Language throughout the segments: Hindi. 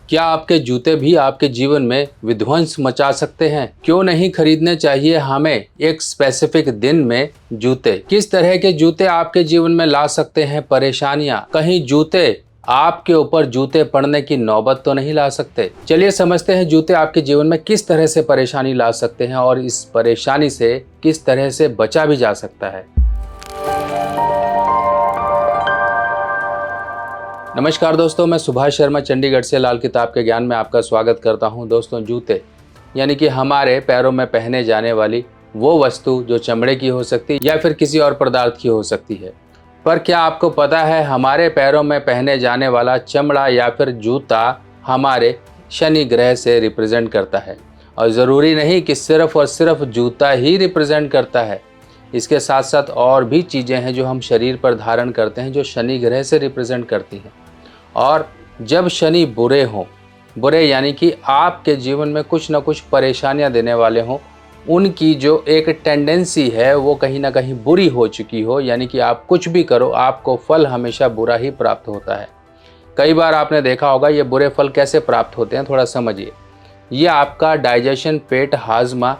क्या आपके जूते भी आपके जीवन में विध्वंस मचा सकते हैं? क्यों नहीं खरीदने चाहिए हमें एक स्पेसिफिक दिन में जूते? किस तरह के जूते आपके जीवन में ला सकते हैं परेशानियां? कहीं जूते आपके ऊपर जूते पड़ने की नौबत तो नहीं ला सकते? चलिए समझते हैं जूते आपके जीवन में किस तरह से परेशानी ला सकते हैं और इस परेशानी से किस तरह से बचा भी जा सकता है। नमस्कार दोस्तों, मैं सुभाष शर्मा चंडीगढ़ से लाल किताब के ज्ञान में आपका स्वागत करता हूं। दोस्तों, जूते यानी कि हमारे पैरों में पहने जाने वाली वो वस्तु जो चमड़े की हो सकती है या फिर किसी और पदार्थ की हो सकती है। पर क्या आपको पता है हमारे पैरों में पहने जाने वाला चमड़ा या फिर जूता हमारे शनि ग्रह से रिप्रेजेंट करता है? और ज़रूरी नहीं कि सिर्फ और सिर्फ जूता ही रिप्रेजेंट करता है, इसके साथ साथ और भी चीज़ें हैं जो हम शरीर पर धारण करते हैं जो शनि ग्रह से रिप्रेजेंट करती हैं। और जब शनि बुरे हों, बुरे यानी कि आपके जीवन में कुछ ना कुछ परेशानियां देने वाले हों, उनकी जो एक टेंडेंसी है वो कहीं ना कहीं बुरी हो चुकी हो, यानी कि आप कुछ भी करो आपको फल हमेशा बुरा ही प्राप्त होता है। कई बार आपने देखा होगा ये बुरे फल कैसे प्राप्त होते हैं, थोड़ा समझिए। ये आपका डाइजेशन, पेट, हाजमा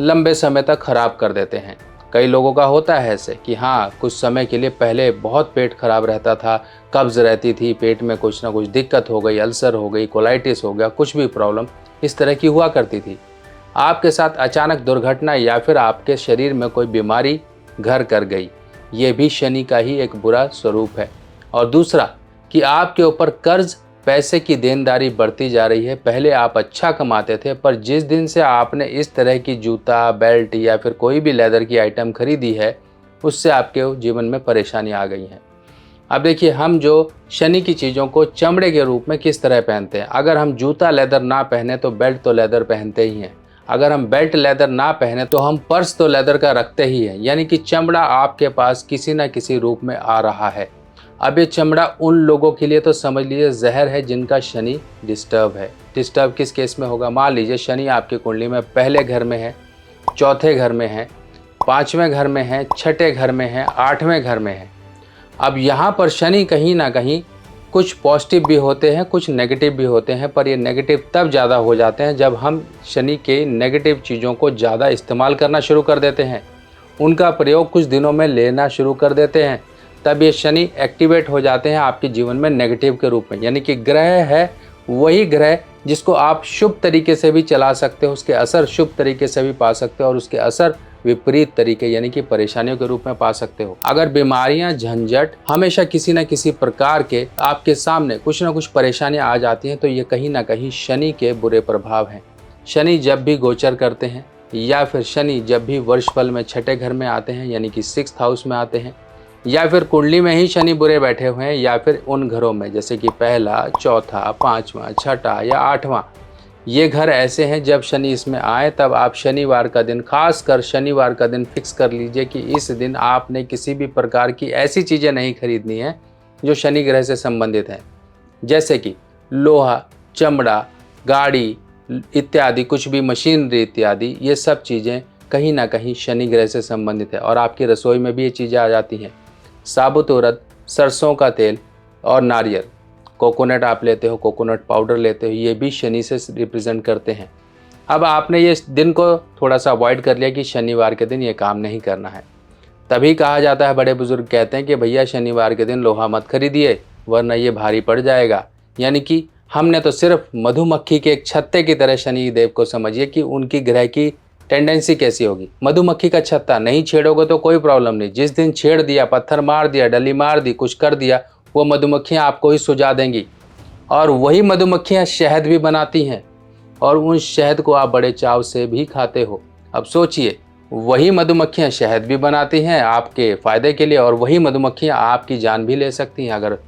लंबे समय तक खराब कर देते हैं। कई लोगों का होता है ऐसे कि हाँ, कुछ समय के लिए पहले बहुत पेट खराब रहता था, कब्ज़ रहती थी, पेट में कुछ ना कुछ दिक्कत हो गई, अल्सर हो गई, कोलाइटिस हो गया, कुछ भी प्रॉब्लम इस तरह की हुआ करती थी। आपके साथ अचानक दुर्घटना या फिर आपके शरीर में कोई बीमारी घर कर गई, ये भी शनि का ही एक बुरा स्वरूप है। और दूसरा कि आपके ऊपर कर्ज, पैसे की देनदारी बढ़ती जा रही है। पहले आप अच्छा कमाते थे, पर जिस दिन से आपने इस तरह की जूता, बेल्ट या फिर कोई भी लेदर की आइटम खरीदी है, उससे आपके जीवन में परेशानी आ गई है। अब देखिए, हम जो शनि की चीज़ों को चमड़े के रूप में किस तरह पहनते हैं। अगर हम जूता लेदर ना पहने तो बेल्ट तो लेदर पहनते ही हैं। अगर हम बेल्ट लेदर ना पहने तो हम पर्स तो लेदर का रखते ही हैं। यानी कि चमड़ा आपके पास किसी न किसी रूप में आ रहा है। अब ये चमड़ा उन लोगों के लिए तो समझ लीजिए जहर है जिनका शनि डिस्टर्ब है। डिस्टर्ब किस केस में होगा? मान लीजिए शनि आपकी कुंडली में पहले घर में है, चौथे घर में है, पाँचवें घर में है, छठे घर में है, आठवें घर में है। अब यहाँ पर शनि कहीं ना कहीं कुछ पॉजिटिव भी होते हैं, कुछ नेगेटिव भी होते हैं, पर ये नेगेटिव तब ज़्यादा हो जाते हैं जब हम शनि के नेगेटिव चीज़ों को ज़्यादा इस्तेमाल करना शुरू कर देते हैं, उनका प्रयोग कुछ दिनों में लेना शुरू कर देते हैं। तब ये शनि एक्टिवेट हो जाते हैं आपके जीवन में नेगेटिव के रूप में। यानी कि ग्रह है वही ग्रह जिसको आप शुभ तरीके से भी चला सकते हो, उसके असर शुभ तरीके से भी पा सकते हो और उसके असर विपरीत तरीके यानी कि परेशानियों के रूप में पा सकते हो। अगर बीमारियां, झंझट हमेशा किसी न किसी प्रकार के आपके सामने कुछ ना कुछ परेशानियां आ जाती हैं, तो ये कहीं ना कहीं शनि के बुरे प्रभाव हैं। शनि जब भी गोचर करते हैं या फिर शनि जब भी वर्षफल में छठे घर में आते हैं यानी कि 6th हाउस में आते हैं, या फिर कुंडली में ही शनि बुरे बैठे हुए हैं, या फिर उन घरों में जैसे कि पहला, चौथा, पाँचवा, छठा या आठवां, ये घर ऐसे हैं जब शनि इसमें आए तब आप शनिवार का दिन, खासकर शनिवार का दिन फिक्स कर लीजिए कि इस दिन आपने किसी भी प्रकार की ऐसी चीज़ें नहीं खरीदनी है जो शनि ग्रह से संबंधित हैं। जैसे कि लोहा, चमड़ा, गाड़ी इत्यादि, कुछ भी मशीनरी इत्यादि, ये सब चीज़ें कहीं ना कहीं शनि ग्रह से संबंधित है। और आपकी रसोई में भी ये चीज़ें आ जाती हैं। साबुत उड़द, सरसों का तेल और नारियल, कोकोनट आप लेते हो, कोकोनट पाउडर लेते हो, ये भी शनि से रिप्रेजेंट करते हैं। अब आपने ये दिन को थोड़ा सा अवॉइड कर लिया कि शनिवार के दिन ये काम नहीं करना है। तभी कहा जाता है, बड़े बुजुर्ग कहते हैं कि भैया शनिवार के दिन लोहा मत खरीदिए वरना ये भारी पड़ जाएगा। यानी कि हमने तो सिर्फ मधुमक्खी के एक छत्ते की तरह शनि देव को समझिए कि उनकी ग्रह की टेंडेंसी कैसी होगी। मधुमक्खी का छत्ता नहीं छेड़ोगे तो कोई प्रॉब्लम नहीं, जिस दिन छेड़ दिया, पत्थर मार दिया, डली मार दी, कुछ कर दिया, वो मधुमक्खियाँ आपको ही सुझा देंगी। और वही मधुमक्खियाँ शहद भी बनाती हैं और उन शहद को आप बड़े चाव से भी खाते हो। अब सोचिए, वही मधुमक्खियाँ शहद भी बनाती हैं आपके फ़ायदे के लिए और वही मधुमक्खियाँ आपकी जान भी ले सकती हैं। अगर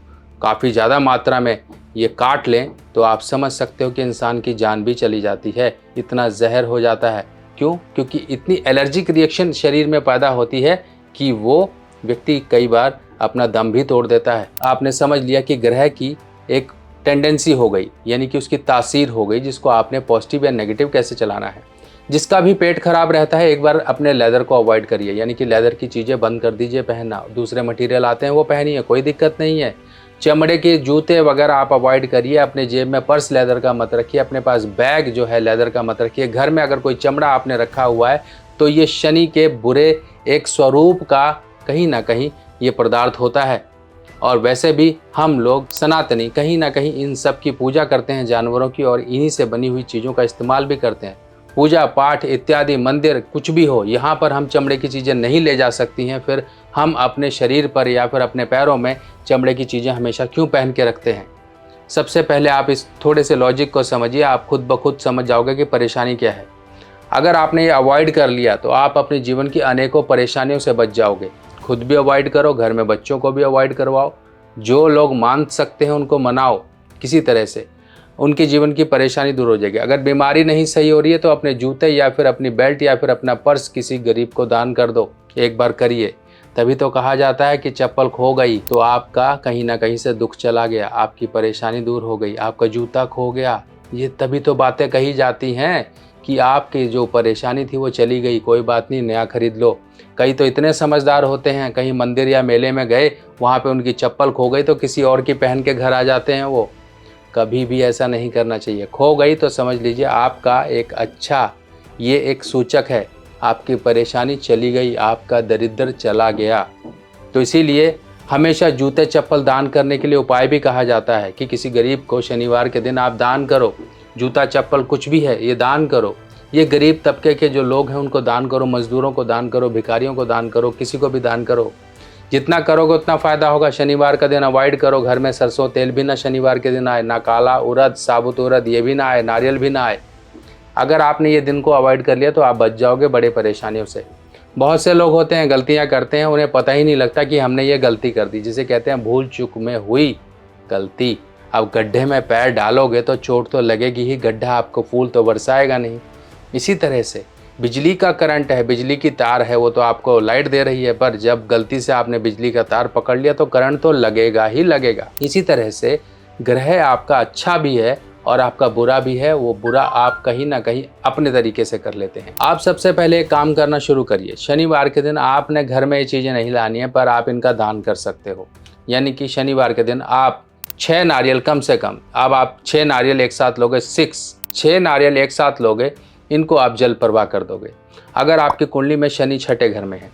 काफ़ी ज़्यादा मात्रा में ये काट लें तो आप समझ सकते हो कि इंसान की जान भी चली जाती है, इतना जहर हो जाता है। क्यों? क्योंकि इतनी एलर्जिक रिएक्शन शरीर में पैदा होती है कि वो व्यक्ति कई बार अपना दम भी तोड़ देता है। आपने समझ लिया कि ग्रह की एक टेंडेंसी हो गई, यानी कि उसकी तासीर हो गई, जिसको आपने पॉजिटिव या नेगेटिव कैसे चलाना है। जिसका भी पेट खराब रहता है, एक बार अपने लेदर को अवॉइड करिए, यानी कि लेदर की चीज़ें बंद कर दीजिए पहनना। दूसरे मटेरियल आते हैं वो पहनिए, कोई दिक्कत नहीं है। चमड़े के जूते वगैरह आप अवॉइड करिए। अपने जेब में पर्स लेदर का मत रखिए, अपने पास बैग जो है लेदर का मत रखिए। घर में अगर कोई चमड़ा आपने रखा हुआ है तो ये शनि के बुरे एक स्वरूप का कहीं ना कहीं ये पदार्थ होता है। और वैसे भी हम लोग सनातनी कहीं ना कहीं इन सब की पूजा करते हैं जानवरों की, और इन्हीं से बनी हुई चीज़ों का इस्तेमाल भी करते हैं। पूजा पाठ इत्यादि, मंदिर कुछ भी हो, यहाँ पर हम चमड़े की चीज़ें नहीं ले जा सकती हैं। फिर हम अपने शरीर पर या फिर अपने पैरों में चमड़े की चीज़ें हमेशा क्यों पहन के रखते हैं? सबसे पहले आप इस थोड़े से लॉजिक को समझिए, आप खुद ब खुद समझ जाओगे कि परेशानी क्या है। अगर आपने ये अवॉइड कर लिया तो आप अपने जीवन की अनेकों परेशानियों से बच जाओगे। खुद भी अवॉइड करो, घर में बच्चों को भी अवॉइड करवाओ। जो लोग मान सकते हैं उनको मनाओ किसी तरह से, उनके जीवन की परेशानी दूर हो जाएगी। अगर बीमारी नहीं सही हो रही है तो अपने जूते या फिर अपनी बेल्ट या फिर अपना पर्स किसी गरीब को दान कर दो। एक बार करिए, तभी तो कहा जाता है कि चप्पल खो गई तो आपका कहीं ना कहीं से दुख चला गया, आपकी परेशानी दूर हो गई। आपका जूता खो गया, ये तभी तो बातें कही जाती हैं कि आपकी जो परेशानी थी वो चली गई, कोई बात नहीं, नया खरीद लो। कई तो इतने समझदार होते हैं, कहीं मंदिर या मेले में गए, वहाँ पे उनकी चप्पल खो गई तो किसी और की पहन के घर आ जाते हैं। वो कभी भी ऐसा नहीं करना चाहिए। खो गई तो समझ लीजिए आपका एक अच्छा, ये एक सूचक है, आपकी परेशानी चली गई, आपका दरिद्र चला गया। तो इसीलिए हमेशा जूते चप्पल दान करने के लिए उपाय भी कहा जाता है कि किसी गरीब को शनिवार के दिन आप दान करो। जूता चप्पल कुछ भी है ये दान करो। ये गरीब तबके के जो लोग हैं उनको दान करो, मजदूरों को दान करो, भिखारियों को दान करो, किसी को भी दान करो। जितना करोगे उतना फ़ायदा होगा। शनिवार का दिन अवॉइड करो। घर में सरसों तेल भी ना शनिवार के दिन आए, ना काला उड़द, साबुत उड़द ये भी ना आए, नारियल भी ना आए। अगर आपने ये दिन को अवॉइड कर लिया तो आप बच जाओगे बड़े परेशानियों से। बहुत से लोग होते हैं गलतियां करते हैं, उन्हें पता ही नहीं लगता कि हमने ये गलती कर दी, जिसे कहते हैं भूल चूक में हुई गलती। अब गड्ढे में पैर डालोगे तो चोट तो लगेगी ही, गड्ढा आपको फूल तो बरसाएगा नहीं। इसी तरह से बिजली का करंट है, बिजली की तार है, वो तो आपको लाइट दे रही है, पर जब गलती से आपने बिजली का तार पकड़ लिया तो करंट तो लगेगा ही लगेगा। इसी तरह से ग्रह आपका अच्छा भी है और आपका बुरा भी है। वो बुरा आप कहीं ना कहीं अपने तरीके से कर लेते हैं। आप सबसे पहले एक काम करना शुरू करिए। शनिवार के दिन आपने घर में ये चीज़ें नहीं लानी है, पर आप इनका दान कर सकते हो। यानी कि शनिवार के दिन आप 6 नारियल कम से कम, अब आप 6 नारियल एक साथ लोगे, 6 नारियल एक साथ लोगे, इनको आप जल प्रवाह कर दोगे। अगर आपकी कुंडली में शनि छठे घर में है,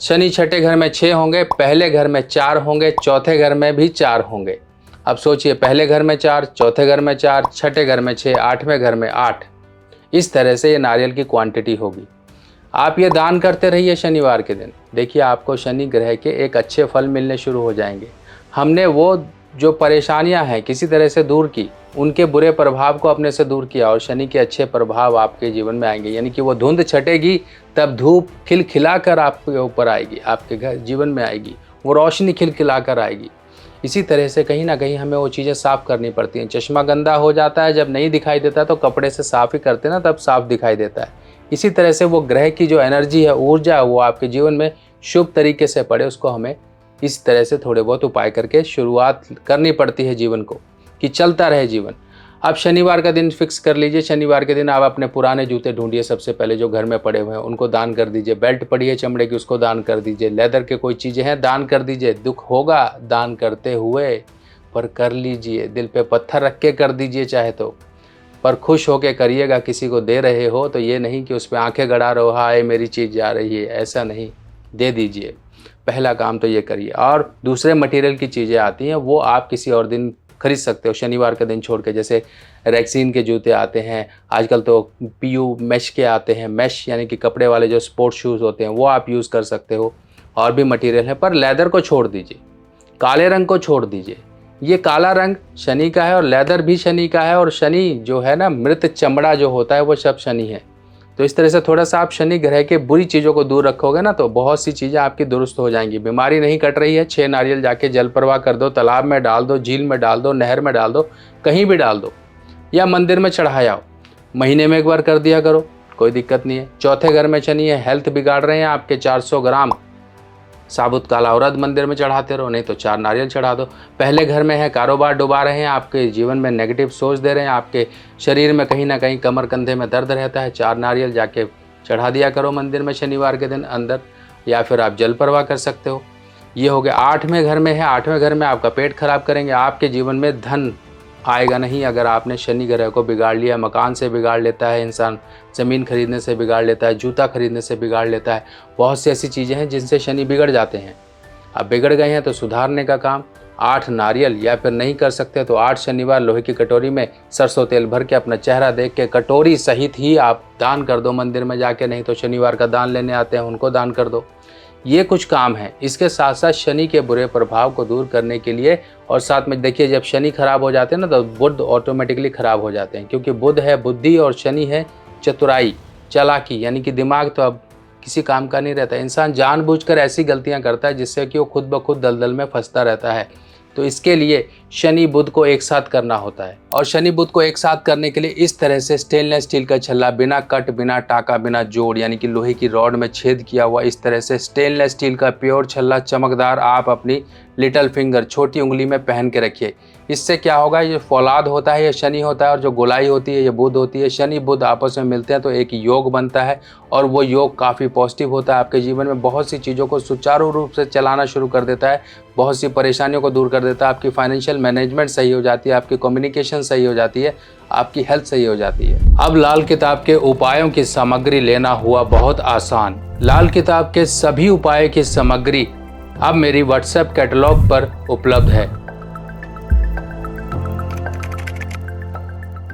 शनि छठे घर में 6 होंगे, पहले घर में 4 होंगे, चौथे घर में भी 4 होंगे। अब सोचिए, पहले घर में 4, चौथे घर में 4, छठे घर में 6, आठवें घर में 8। इस तरह से ये नारियल की क्वांटिटी होगी। आप ये दान करते रहिए शनिवार के दिन। देखिए आपको शनि ग्रह के एक अच्छे फल मिलने शुरू हो जाएंगे। हमने वो जो परेशानियां हैं किसी तरह से दूर की, उनके बुरे प्रभाव को अपने से दूर किया और शनि के अच्छे प्रभाव आपके जीवन में आएंगे। यानी कि वो धुंध छटेगी तब धूप खिलखिला कर आपके ऊपर आएगी, आपके घर जीवन में आएगी, वो रोशनी खिलखिला कर आएगी। इसी तरह से कहीं ना कहीं हमें वो चीज़ें साफ़ करनी पड़ती हैं। चश्मा गंदा हो जाता है, जब नहीं दिखाई देता तो कपड़े से साफ़ ही करते ना, तब साफ़ दिखाई देता है। इसी तरह से वो ग्रह की जो एनर्जी है, ऊर्जा है, वो आपके जीवन में शुभ तरीके से पड़े, उसको हमें इस तरह से थोड़े बहुत उपाय करके शुरुआत करनी पड़ती है जीवन को, कि चलता रहे जीवन। आप शनिवार का दिन फिक्स कर लीजिए। शनिवार के दिन आप अपने पुराने जूते ढूंढिए, सबसे पहले जो घर में पड़े हुए हैं उनको दान कर दीजिए। बेल्ट पड़ी है चमड़े की, उसको दान कर दीजिए। लेदर के कोई चीज़ें हैं, दान कर दीजिए। दुख होगा दान करते हुए, पर कर लीजिए। दिल पे पत्थर रख के कर दीजिए चाहे तो, पर खुश होके करिएगा। किसी को दे रहे हो तो ये नहीं कि उस पर आंखें गड़ा रहो, हाय मेरी चीज़ जा रही है, ऐसा नहीं, दे दीजिए। पहला काम तो ये करिए। और दूसरे मटेरियल की चीज़ें आती हैं, वो आप किसी और दिन खरीद सकते हो, शनिवार का दिन छोड़ के। जैसे रेक्सीन के जूते आते हैं, आजकल तो पीयू मैश के आते हैं। मैश यानी कि कपड़े वाले जो स्पोर्ट्स शूज़ होते हैं वो आप यूज़ कर सकते हो। और भी मटेरियल है, पर लेदर को छोड़ दीजिए, काले रंग को छोड़ दीजिए। ये काला रंग शनि का है और लेदर भी शनि का है। और शनि जो है ना, मृत चमड़ा जो होता है वो सब शनि है। तो इस तरह से थोड़ा सा आप शनि ग्रह के बुरी चीज़ों को दूर रखोगे ना, तो बहुत सी चीज़ें आपकी दुरुस्त हो जाएंगी। बीमारी नहीं कट रही है, 6 नारियल जाके जल प्रवाह कर दो, तालाब में डाल दो, झील में डाल दो, नहर में डाल दो, कहीं भी डाल दो, या मंदिर में चढ़ाया। महीने में एक बार कर दिया करो, कोई दिक्कत नहीं है। चौथे घर में शनि है, हेल्थ बिगाड़ रहे हैं आपके, 400 ग्राम साबुत काला उड़द मंदिर में चढ़ाते रहो, नहीं तो 4 नारियल चढ़ा दो। पहले घर में है, कारोबार डुबा रहे हैं, आपके जीवन में नेगेटिव सोच दे रहे हैं, आपके शरीर में कहीं ना कहीं कमर कंधे में दर्द रहता है, 4 नारियल जाके चढ़ा दिया करो मंदिर में शनिवार के दिन अंदर, या फिर आप जल प्रवाह कर सकते हो। ये हो गया। 8वें घर में है, 8वें घर में आपका पेट खराब करेंगे, आपके जीवन में धन आएगा नहीं अगर आपने शनि ग्रह को बिगाड़ लिया। मकान से बिगाड़ लेता है इंसान, ज़मीन खरीदने से बिगाड़ लेता है, जूता खरीदने से बिगाड़ लेता है। बहुत सी ऐसी चीज़ें हैं जिनसे शनि बिगड़ जाते हैं। अब बिगड़ गए हैं तो सुधारने का काम 8 नारियल, या फिर नहीं कर सकते तो 8 शनिवार लोहे की कटोरी में सरसों तेल भर के अपना चेहरा देख के कटोरी सहित ही आप दान कर दो मंदिर में जाके, नहीं तो शनिवार का दान लेने आते हैं उनको दान कर दो। ये कुछ काम है। इसके साथ साथ शनि के बुरे प्रभाव को दूर करने के लिए, और साथ में देखिए जब शनि खराब हो जाते हैं ना तो बुध ऑटोमेटिकली खराब हो जाते हैं, क्योंकि बुध है बुद्धि और शनि है चतुराई, चालाकी, यानी कि दिमाग तो अब किसी काम का नहीं रहता। इंसान जानबूझकर ऐसी गलतियां करता है जिससे कि वो खुद ब खुद दलदल में फंसता रहता है। तो इसके लिए शनि बुध को एक साथ करना होता है, और शनि बुध को एक साथ करने के लिए इस तरह से स्टेनलेस स्टील का छल्ला, बिना कट, बिना टाका, बिना जोड़, यानी कि लोहे की रॉड में छेद किया हुआ इस तरह से स्टेनलेस स्टील का प्योर छल्ला चमकदार आप अपनी लिटिल फिंगर, छोटी उंगली में पहन के रखिए। इससे क्या होगा, ये फौलाद होता है, ये शनि होता है, और जो गोलाई होती है ये बुध होती है। शनि बुध आपस में मिलते हैं तो एक योग बनता है, और वो योग काफ़ी पॉजिटिव होता है। आपके जीवन में बहुत सी चीज़ों को सुचारू रूप से चलाना शुरू कर देता है, बहुत सी परेशानियों को दूर कर देता है। आपकी फाइनेंशियल मैनेजमेंट सही हो जाती है, आपकी कम्युनिकेशन सही हो जाती है, आपकी हेल्थ सही हो जाती है। अब लाल किताब के उपायों की सामग्री लेना हुआ बहुत आसान। लाल किताब के सभी उपाय की सामग्री अब मेरी व्हाट्सएप कैटलॉग पर उपलब्ध है,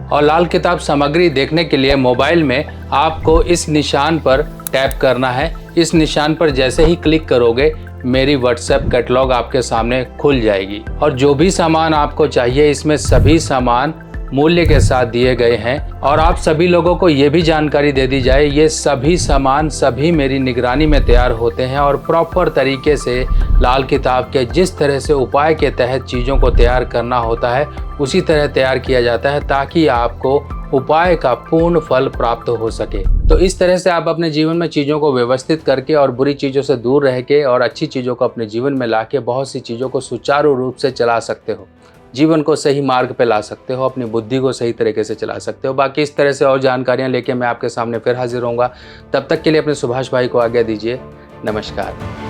और लाल किताब सामग्री देखने के लिए मोबाइल में आपको इस निशान पर टैप करना है। इस निशान पर जैसे ही क्लिक करोगे मेरी व्हाट्सएप कैटलॉग आपके सामने खुल जाएगी, और जो भी सामान आपको चाहिए इसमें सभी सामान मूल्य के साथ दिए गए हैं। और आप सभी लोगों को ये भी जानकारी दे दी जाए, ये सभी सामान सभी मेरी निगरानी में तैयार होते हैं, और प्रॉपर तरीके से लाल किताब के जिस तरह से उपाय के तहत चीज़ों को तैयार करना होता है उसी तरह तैयार किया जाता है, ताकि आपको उपाय का पूर्ण फल प्राप्त हो सके। तो इस तरह से आप अपने जीवन में चीज़ों को व्यवस्थित करके और बुरी चीज़ों से दूर रह के और अच्छी चीज़ों को अपने जीवन में ला के बहुत सी चीज़ों को सुचारू रूप से चला सकते हो, जीवन को सही मार्ग पे ला सकते हो, अपनी बुद्धि को सही तरीके से चला सकते हो। बाकी इस तरह से और जानकारियाँ लेके मैं आपके सामने फिर हाजिर होऊंगा। तब तक के लिए अपने सुभाष भाई को आज्ञा दीजिए। नमस्कार।